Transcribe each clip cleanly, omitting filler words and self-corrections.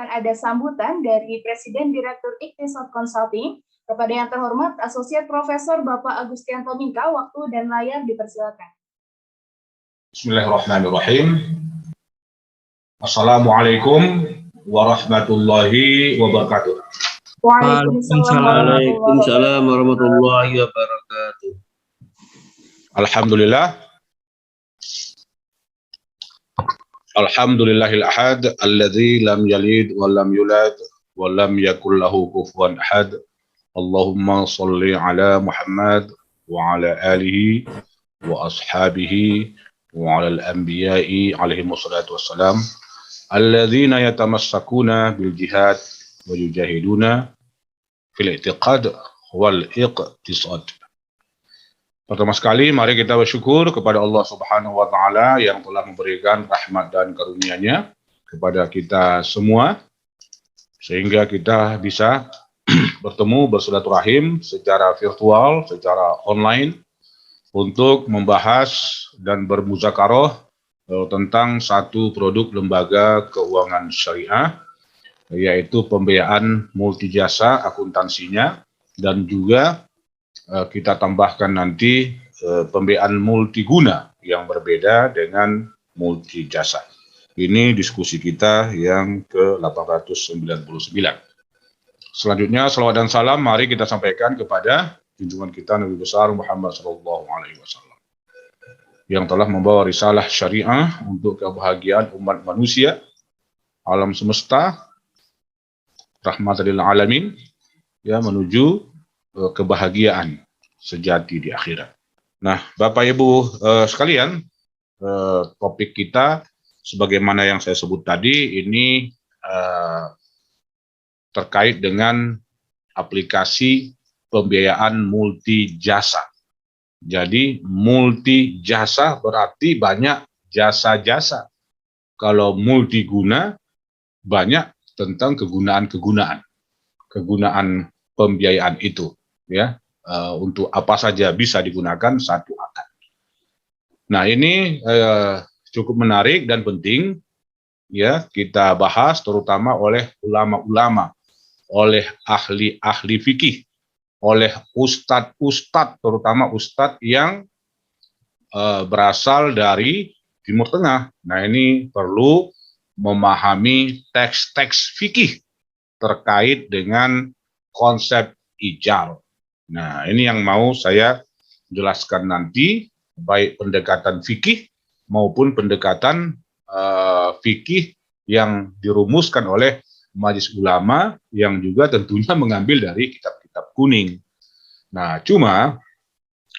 ada sambutan dari Presiden Direktur Ikhtisot Consulting. Kepada yang terhormat Asosiat Profesor Bapak Agustianto Mingka, waktu dan layar dipersilakan. Bismillahirrahmanirrahim. Assalamualaikum warahmatullahi wabarakatuh. Waalaikumsalam warahmatullahi wabarakatuh. Alhamdulillah. Alhamdulillahil ahad alladzi lam yalid wa lam yulad wa lam yakul lahu kufuwan ahad. Allahumma salli ala Muhammad wa ala alihi wa ashabihi wa ala al-anbiya'i alaihimu salatu wassalam alladzina yatamassakuna bil jihad wa yujahiduna fil i'tiqad wal iqtisad. Pertama sekali mari kita bersyukur kepada Allah Subhanahu wa taala yang telah memberikan rahmat dan karunia-Nya kepada kita semua sehingga kita bisa bertemu bersilaturahim secara virtual, secara online untuk membahas dan bermuzakarah tentang satu produk lembaga keuangan syariah, yaitu pembiayaan multijasa akuntansinya, dan juga kita tambahkan nanti pembiayaan multiguna yang berbeda dengan multijasa. Ini diskusi kita yang ke-899. Selanjutnya, salawat dan salam mari kita sampaikan kepada junjungan kita Nabi besar Muhammad SAW yang telah membawa risalah syariah untuk kebahagiaan umat manusia, alam semesta, rahmatan lil alamin, ya, menuju kebahagiaan sejati di akhirat. Nah, Bapak Ibu sekalian, topik kita sebagaimana yang saya sebut tadi ini terkait dengan aplikasi pembiayaan multijasa. Jadi multijasa berarti banyak jasa-jasa. Kalau multiguna banyak tentang kegunaan pembiayaan itu, ya, untuk apa saja bisa digunakan satu akad. Nah, ini cukup menarik dan penting, ya, kita bahas terutama oleh ulama-ulama, oleh ahli-ahli fikih, oleh ustadz-ustadz, terutama ustadz yang berasal dari Timur Tengah. Nah, ini perlu memahami teks-teks fikih terkait dengan konsep ijar. Nah, ini yang mau saya jelaskan nanti, baik pendekatan fikih maupun pendekatan fikih yang dirumuskan oleh Majelis Ulama yang juga tentunya mengambil dari kitab-kitab kuning. Nah, cuma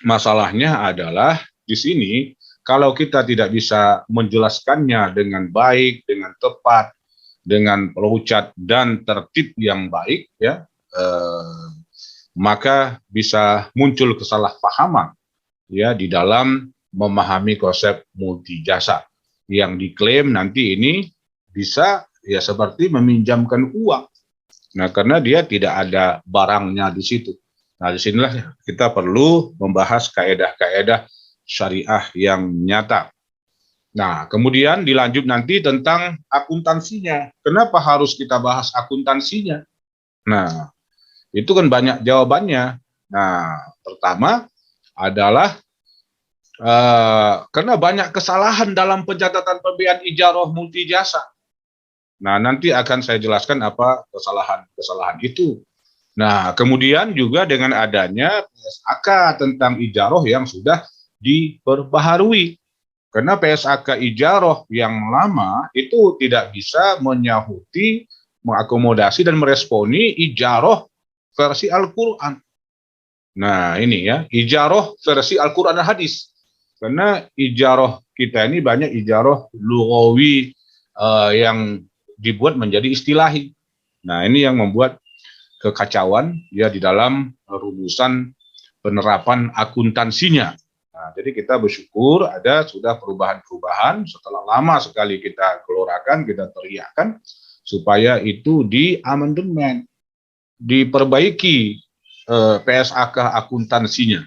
masalahnya adalah di sini kalau kita tidak bisa menjelaskannya dengan baik, dengan tepat, dengan perucat dan tertib yang baik, ya, maka bisa muncul kesalahpahaman, ya, di dalam memahami konsep multijasa yang diklaim nanti ini bisa, ya, seperti meminjamkan uang. Nah, karena dia tidak ada barangnya di situ. Nah, disinilah kita perlu membahas kaedah-kaedah syariah yang nyata. Nah, kemudian dilanjut nanti tentang akuntansinya. Kenapa harus kita bahas akuntansinya? Nah, itu kan banyak jawabannya. Nah, pertama adalah karena banyak kesalahan dalam pencatatan pembiayaan ijarah multijasa. Nah, nanti akan saya jelaskan apa kesalahan-kesalahan itu. Nah, kemudian juga dengan adanya PSAK tentang ijarah yang sudah diperbaharui. Karena PSAK ijarah yang lama itu tidak bisa menyahuti, mengakomodasi dan meresponi ijarah versi Al-Quran. Nah, ini ya, ijarah versi Al-Quran dan hadis. Karena ijarah kita ini banyak ijarah lughawi yang dibuat menjadi istilahi. Nah, ini yang membuat kekacauan, ya, di dalam rumusan penerapan akuntansinya. Nah, jadi kita bersyukur ada sudah perubahan-perubahan setelah lama sekali kita gelorakan, kita teriakkan supaya itu diamandemen, diperbaiki PSAK akuntansinya.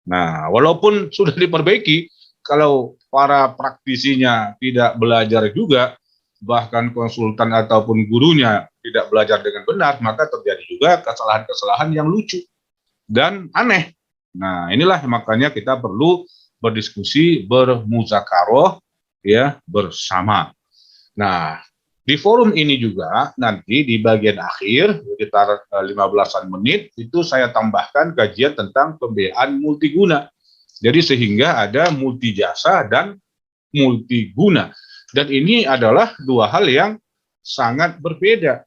Nah, walaupun sudah diperbaiki, kalau para praktisinya tidak belajar juga, bahkan konsultan ataupun gurunya tidak belajar dengan benar, maka terjadi juga kesalahan-kesalahan yang lucu dan aneh. Nah, inilah makanya kita perlu berdiskusi, bermuzakarah ya bersama. Nah, di forum ini juga nanti di bagian akhir sekitar 15-an menit itu saya tambahkan kajian tentang pembiayaan multiguna. Jadi sehingga ada multi jasa dan multiguna. Dan ini adalah dua hal yang sangat berbeda.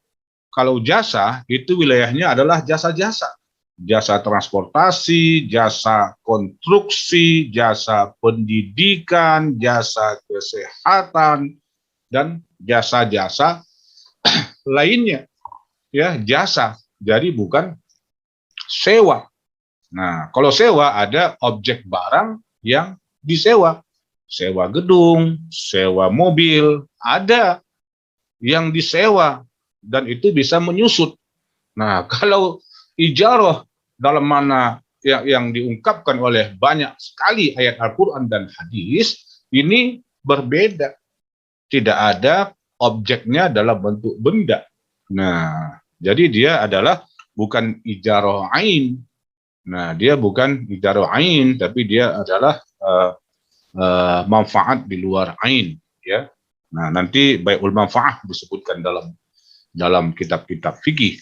Kalau jasa itu wilayahnya adalah jasa-jasa. Jasa transportasi, jasa konstruksi, jasa pendidikan, jasa kesehatan, dan jasa-jasa lainnya. Ya, jasa. Jadi bukan sewa. Nah, kalau sewa ada objek barang yang disewa. Sewa gedung, sewa mobil, ada yang disewa dan itu bisa menyusut. Nah, kalau ijarah dalam mana yang diungkapkan oleh banyak sekali ayat Al-Quran dan hadis, ini berbeda. Tidak ada objeknya dalam bentuk benda. Nah, jadi dia adalah bukan ijarah ain. Nah, dia bukan ijarah ain, tapi dia adalah manfaat di luar ain, ya. Nah, nanti bai'ul manfaah disebutkan dalam kitab-kitab fikih.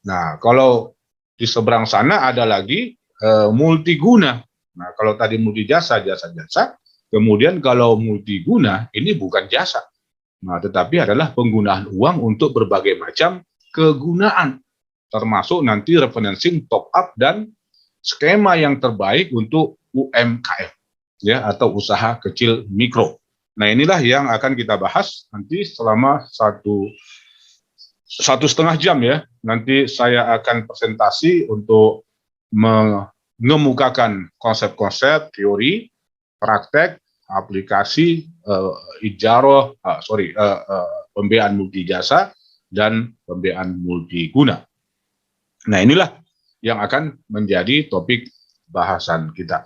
Nah, kalau di seberang sana ada lagi multiguna. Nah, kalau tadi multi jasa, jasa-jasa, kemudian kalau multiguna ini bukan jasa. Nah, tetapi adalah penggunaan uang untuk berbagai macam kegunaan, termasuk nanti referencing top up dan skema yang terbaik untuk UMKM, ya, atau usaha kecil mikro. Nah, inilah yang akan kita bahas nanti selama satu setengah jam, ya. Nanti saya akan presentasi untuk mengemukakan konsep-konsep, teori, praktek, aplikasi, pembiayaan multi jasa dan pembiayaan multiguna. Nah, inilah yang akan menjadi topik bahasan kita.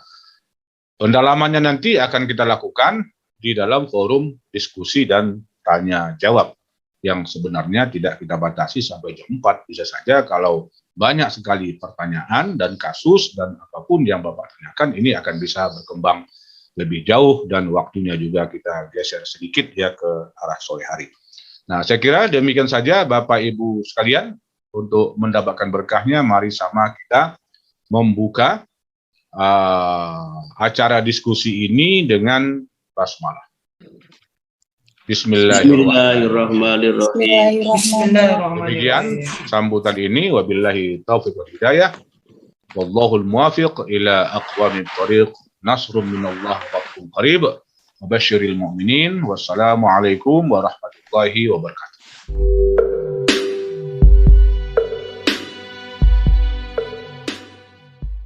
Pendalamannya nanti akan kita lakukan di dalam forum diskusi dan tanya jawab yang sebenarnya tidak kita batasi sampai jam 4. Bisa saja kalau banyak sekali pertanyaan dan kasus dan apapun yang Bapak tanyakan, ini akan bisa berkembang lebih jauh dan waktunya juga kita geser sedikit ya ke arah sore hari. Nah, saya kira demikian saja Bapak Ibu sekalian. Untuk mendapatkan berkahnya, mari sama kita membuka acara diskusi ini dengan basmalah. Bismillahirrahmanirrahim. Demikian sambutan ini, wabillahi taufiq wal hidayah. Wallahul muwafiq ila aqwamit thariq. Nasrun minallah wa fathun qarib. Wa basyiril mu'minin. Wassalamualaikum warahmatullahi wabarakatuh.